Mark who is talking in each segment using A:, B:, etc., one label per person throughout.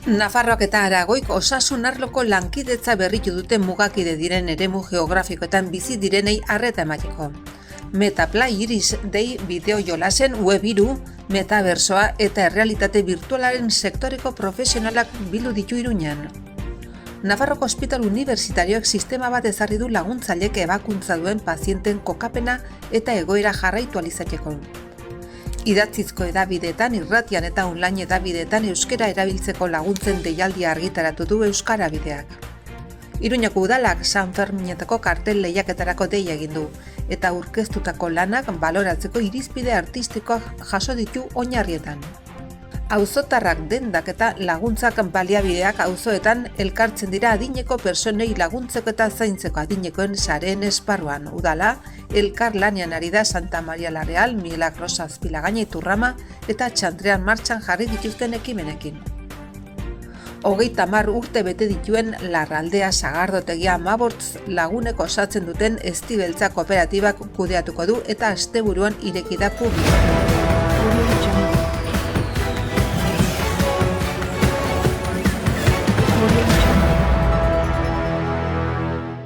A: Nafarroak eta Aragoik osasun arloko lankidetza berritu dute mugakide diren eremu geografikoetan bizi direnei arreta emateko. Metapla Iris dei bideo jolasen webiru, metabersoa eta errealitate virtualaren sektoreko profesionalak bildu ditu Iruñan. Nafarroko Ospital Unibertsitarioak sistema bat ezarri du laguntzailek ebakuntza duen pazienten kokapena eta egoera jarraitu alizateko. Idatzizko edabideetan, irratian eta online edabideetan euskara erabiltzeko laguntzen deialdia argitaratu du Euskara Bideak. Iruñako udalak San Ferminetako kartel lehiaketarako deia egin du, eta aurkeztutako lanak baloratzeko irizpide artistikoak jaso ditu oinarrietan. Auzotarrak dendak eta laguntzak baliabideak auzoetan elkartzen dira adineko personei laguntzeko eta zaintzeko adinekoen sareen esparruan. Udala, elkar lanean ari da Santa Maria la Real, Milagros Azpilagaina Iturrama eta Txantrean martxan jarri dituzten ekimenekin. 30 urte bete dituen Larraldea Sagardotegia 15 lagunek osatzen duten Eztibeltza kooperatibak kudeatuko du eta asteburuan ireki da publiko.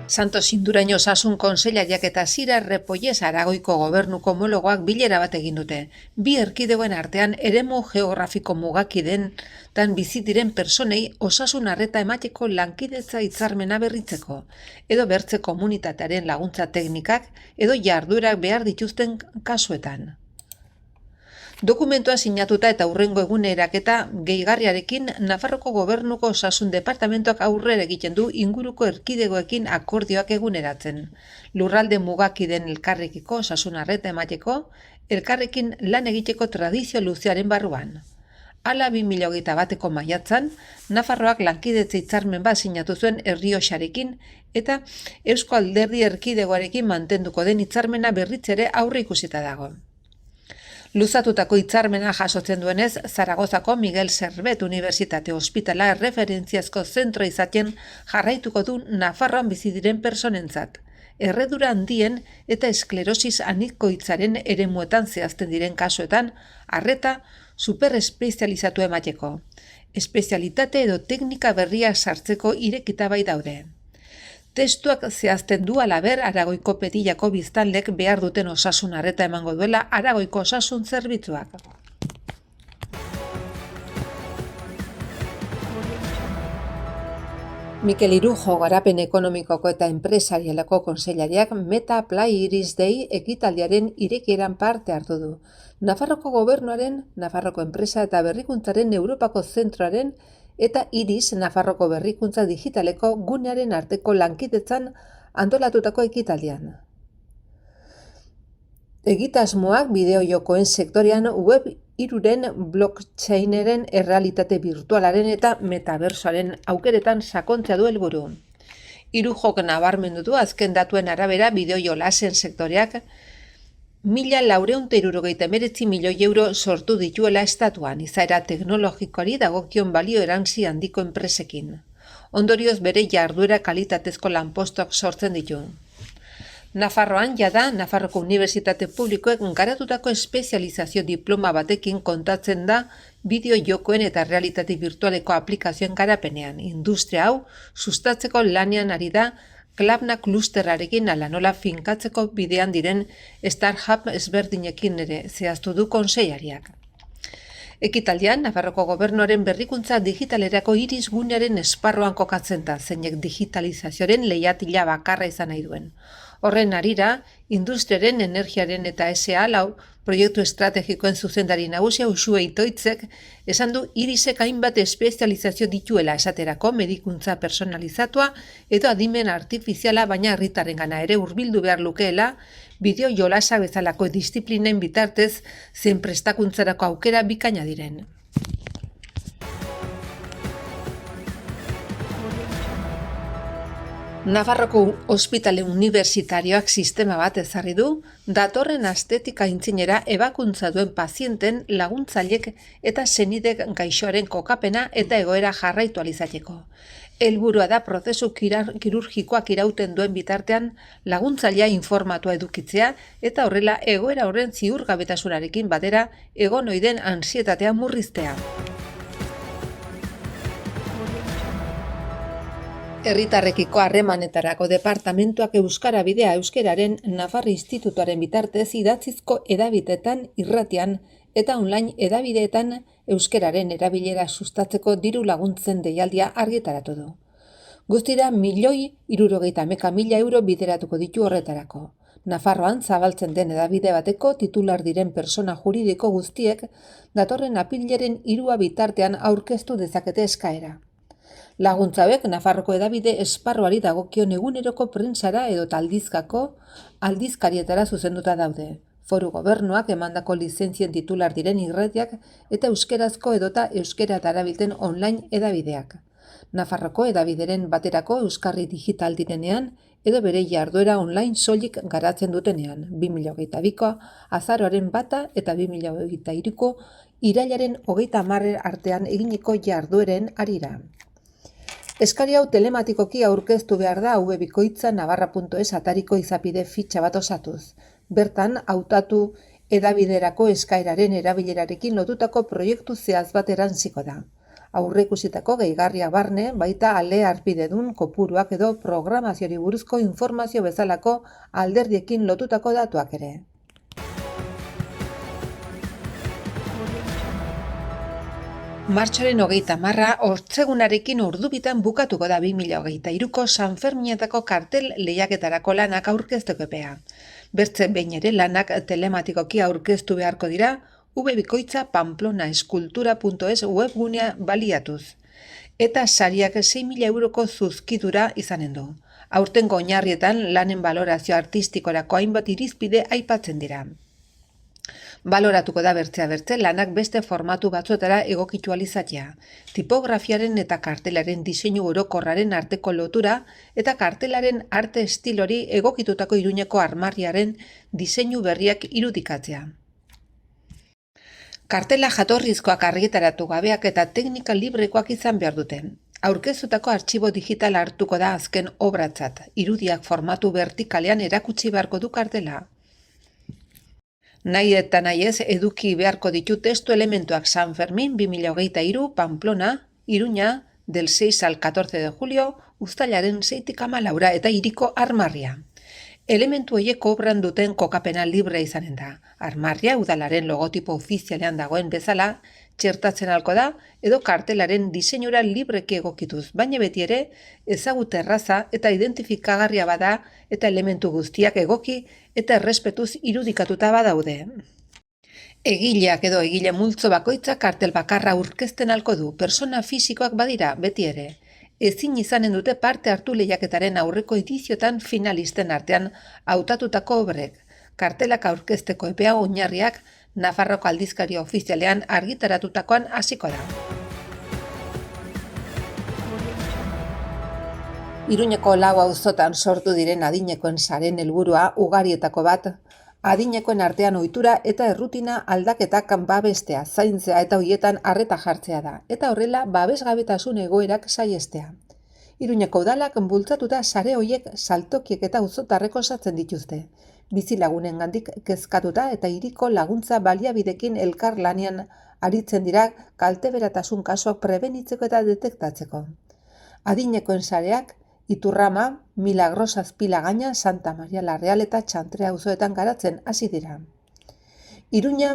A: Santos Induraino Osasun Kontseilariak eta Zira Repollez Aragoiko gobernuko homologoak bilera bat egin dute. Bi erkidegoen artean eremu geografiko mugakideen tan bizi diren personei osasun arreta emateko lankidetza hitzarmena berritzeko, edo bertze komunitatearen laguntza teknikak edo jarduerak behar dituzten kasuetan. Dokumentua sinatuta eta hurrengo eguneraketa gehigarriarekin Nafarroko Gobernuko Osasun Departamentoak aurrera egiten du inguruko erkidegoekin akordioak eguneratzen. Lurralde mugakideen elkarrekiko osasun arreta emateko, elkarrekin lan egiteko tradizio luzearen barruan. Hala 2021ko maiatzan, Nafarroak lankidetza hitzarmen bat sinatu zuen Errioxarekin eta Eusko Alderdi Erkidegoarekin mantenduko den hitzarmena berritzere aurre ikusita dago. Luzatutako hitzarmena jasotzen duenez, Zaragozako Miguel Servet Unibertsitate Ospitala erreferentziazko zentro izaten jarraituko du Nafarroan bizi diren personentzat. Erredura handien eta esklerosis anikoitzaren eremuetan zehazten diren kasuetan, arreta superespezializatu emateko. Espezialitate edo teknika berria sartzeko irekita bai daude. Testuak zehazten du halaber Aragoiko Petillako biztanlek behar duten osasun arreta emango duela Aragoiko osasun zerbitzuak. Mikel Irujo Garapen Ekonomikoko eta Enpresarialeko Kontseilariak Metapla Iris dei ekitaldiaren irekieran parte hartu du. Nafarroko Gobernuaren, Nafarroko Enpresa eta Berrikuntzaren Europako Zentroaren eta Iris Nafarroko Berrikuntza Digitaleko gunearen arteko lankidetzan antolatutako ekitaldian. Egitasmoak bideo-jokoen sektorean web 3-ren blockchaineren errealitate virtualaren eta metabersoaren aukeretan sakontzea du helburu. Irujok nabarmendu du azken datuen arabera bideo-jolasen sektoreak 1.469 milioi euro sortu dituela estatuan, izaera teknologikoari dagokion balio erantzi handiko enpresekin. Ondorioz bere jarduera kalitatezko lanpostuak sortzen ditu. Nafarroan jada Nafarroko Unibertsitate Publikoek garatutako espezializazio diploma batekin kontatzen da bideo-jokoen eta realitate virtualeko aplikazioen garapenean. Industria hau sustatzeko lanean ari da Klabna klusterrarekin ala nola finkatzeko bidean diren startup ezberdinekin ere zehaztu du kontseilariak. Ekitaldian, Nafarroko Gobernuaren berrikuntza digitalerako Iris gunearen esparruan kokatzen da, zeinek digitalizazioaren lehiatila bakarra izan nahi duen. Horren harira, industriaren, energiaren eta SA lau proiektu estrategikoen zuzendari nagusia Uxue Itoitzek esan du Irisek hainbat espezializazio dituela esaterako medikuntza personalizatua edo adimen artifiziala baina herritarrengana ere hurbildu behar lukeela, bideo jolasa bezalako disiplinen bitartez zein prestakuntzarako aukera bikaina diren. Nafarroko Ospitale Unibertsitarioak sistema bat ezarri du, datorren astetik aintzinera ebakuntza duen pazienten laguntzailek eta senidek gaixoaren kokapena eta egoera jarraitu alizateko. Helburua da prozesu kirurgikoak irauten duen bitartean laguntzailea informatua edukitzea eta horrela egoera horren ziurgabetasunarekin batera egon ohi den antsietatea murriztea. Herritarrekiko harremanetarako departamentuak Euskara Bidea Euskararen Nafar Institutuaren bitartez idatzizko edabideetan, irratian eta online edabideetan euskararen erabilera sustatzeko diru laguntzen deialdia argitaratu du. Guztira 1.071.000 euro bideratuko ditu horretarako. Nafarroan zabaltzen den edabide bateko titular diren persona juridiko guztiek datorren apirilaren 3 bitartean aurkeztu dezakete eskaera. Laguntza hauek Nafarroko edabide esparruari dagokion eguneroko prentsara edo aldizkarietara zuzenduta daude. Foru Gobernuak emandako lizentzien titular diren irratiak eta euskerazko edota euskera darabilten online edabideak. Nafarroko edabideren baterako euskarri digital direnean edo bere jarduera online soilik garatzen dutenean, 2022ko azaroaren 1 eta 2023ko irailaren 30 artean eginiko jardueren harira. Eskari hau telematikoki aurkeztu behar da webikoitza navarra.es atariko izapide fitxa bat osatuz. Bertan, hautatu edabiderako eskaeraren erabilerarekin lotutako proiektu zehaz bat erantziko da. Aurreikusitako gehigarria barne, baita ale harpidedun kopuruak edo programaziori buruzko informazio bezalako alderdiekin lotutako datuak ere. Martxoaren 30 ortzegunarekin ordubitan bukatuko da 2023ko San Ferminetako kartel lehiaketarako lanak aurkezteko epea. Bertze behin ere lanak telematikoki aurkeztu beharko dira webikoitza pamplonaeskultura.es webgunea baliatuz. Eta sariak 6.000 euroko zuzkidura izanen du. Aurtengo oinarrietan lanen balorazio artistikorako hainbat irizpide aipatzen dira. Baloratuko da bertzea lanak beste formatu batzuetara egokitu alizatea. Tipografiaren eta kartelaren diseinu orokorraren arteko lotura eta kartelaren arte estilori egokitutako Iruñeko armarriaren diseinu berriak irudikatzea. Kartela jatorrizkoak argitaratu gabeak eta teknika librekoak izan behar dute. Aurkeztutako artxibo digital hartuko da azken obratzat. Irudiak formatu vertikalean erakutsi beharko du kartela. Nahi eta nahi ez eduki beharko ditu testu elementuak San Fermin 2023, Pamplona, Iruña, del 6 al 14 de julio, uztailaren 6tik 14 eta hiriko armarria. Elementu horiek obran duten kokapena libre izanen da. Armarria udalaren logotipo ofizialean dagoen bezala, txertatzen halko da, edo kartelaren diseinura libreki egokituz, baina beti ere ezagut erraza eta identifikagarria bada eta elementu guztiak egoki eta errespetuz irudikatuta badaude. Egileak edo egile multzo bakoitza kartel bakarra aurkezten halko du, persona fisikoak badira beti ere. Ezin izanen dute parte hartu lehiaketaren aurreko ediziotan finalisten artean hautatutako obrek. Kartelak aurkezteko epea oinarriak Nafarroko aldizkaria ofizialean argitaratutakoan hasiko da. Iruñeko 4 auzotan sortu diren adinekoen saren helburua ugarietako bat, adinekoen artean ohitura eta errutina aldaketak babestea, zaintzea eta hoietan arreta jartzea da, eta horrela babesgabetasun egoerak saihestea. Iruñeko udalak bultzatuta sare hoiek saltokiek eta auzotarrek osatzen dituzte. Bizilagunengandik kezkatuta eta hiriko laguntza baliabidekin elkar lanean aritzen dira kalteberatasun kasuak prebenitzeko eta detektatzeko. Adinekoen sareak Iturrama, Milagros Azpilagaina, Santa Maria la Real eta Txantrea auzoetan garatzen hasi dira. Iruña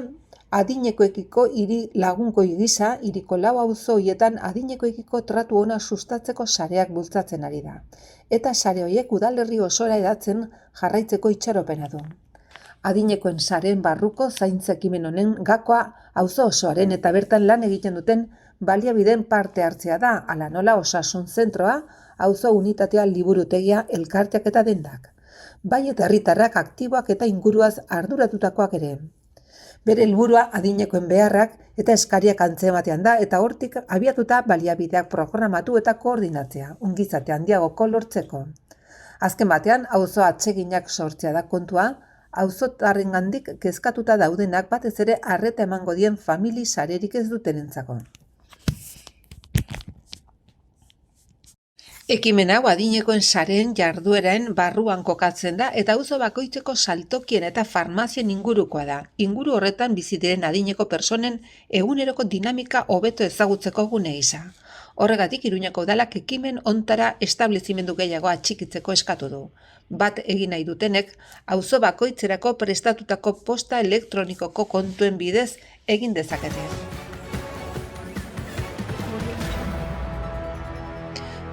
A: adinekoekiko hiri lagunkoi gisa, hiriko 4 auzo hoietan adinekoekiko tratu ona sustatzeko sareak bultzatzen ari da. Eta sare horiek udalerri osora hedatzen jarraitzeko itxaropena du. Adinekoen sareen barruko zaintza ekimen honen gakoa auzo osoaren eta bertan lan egiten duten baliabideen parte hartzea da, hala nola osasun zentroa, auzo unitatea liburutegia elkarteak eta dendak. Bai eta herritarrak aktiboak eta inguruaz arduratutakoak ere. Bere helburua adinekoen beharrak eta eskariak antzematean da eta hortik abiatuta baliabideak programatu eta koordinatzea, ongizate handiagoko lortzeko. Azken batean, auzo atseginak sortzea da kontua, auzotarrengandik kezkatuta daudenak batez ere arreta emango dien famili sarerik ez dutenentzako. Ekimen hau adinekoen sareen jardueraen barruan kokatzen da eta auzo bakoitzeko saltokien eta farmazien ingurukoa da. Inguru horretan bizi diren adineko personen eguneroko dinamika hobeto ezagutzeko gune gisa. Horregatik Iruñako udalak ekimen ontara establezimendu gehiago atxikitzeko eskatu du. Bat egin nahi dutenek, auzo bakoitzerako prestatutako posta elektronikoko kontuen bidez egin dezakete.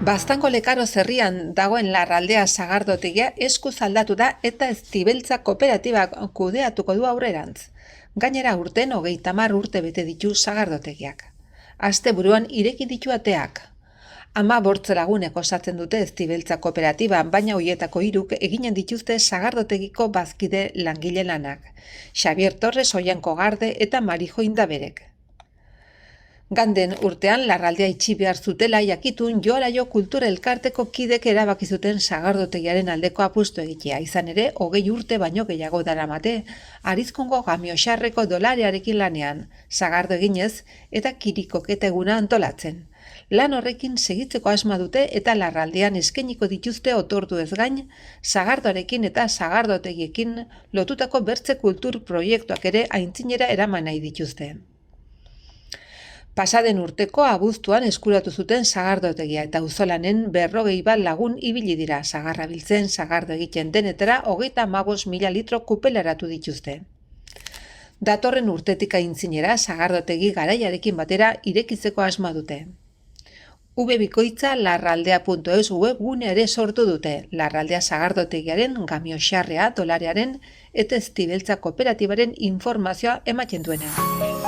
A: Baztango Lekaro zerrian dagoen Larraldea sagardotegia eskuz aldatu da eta Eztibeltza kooperatibak kudeatuko du aurrerantz. Gainera urten 30 urte bete ditu sagardotegiak. Asteburuan ireki ditu ateak. 15 lagunek osatzen dute Eztibeltza kooperatiba, baina hoietako 3 eginen dituzte sagardotegiko bazkide langile lanak. Xavier Torres, Oian Kogarde eta Marijo Indaberek. Ganden urtean Larraldea itxi behar zutela jakitun Joaraio Kultura Elkarteko kidek erabaki zuten sagardotegiaren aldeko apustu egitea. Izan ere, 20 urte baino gehiago daramate, Arizkongo Gamioxarreko dolarearekin lanean, sagardo eginez eta kirikoketa eguna antolatzen. Lan horrekin segitzeko asma dute eta Larraldean eskainiko dituzte otordu ez gain, sagardoarekin eta sagardotegiekin lotutako bertze kultur proiektuak ere aintzinera eraman nahi dituzte. Pasaden urteko abuztuan eskuratu zuten sagardotegia eta auzolanen 40 lagun ibili dira sagarra biltzen, sagardo egiten denetara 35.000 litro kupelaratu dituzte. Datorren urtetik aintzinera sagardotegi garaiarekin batera irekitzeko asma dute. Bikoitza larraldea.eus webgune ere sortu dute, Larraldea sagardotegiaren, Gamioxarrea, dolarearen eta Eztibeltza kooperatibaren informazioa ematen duena.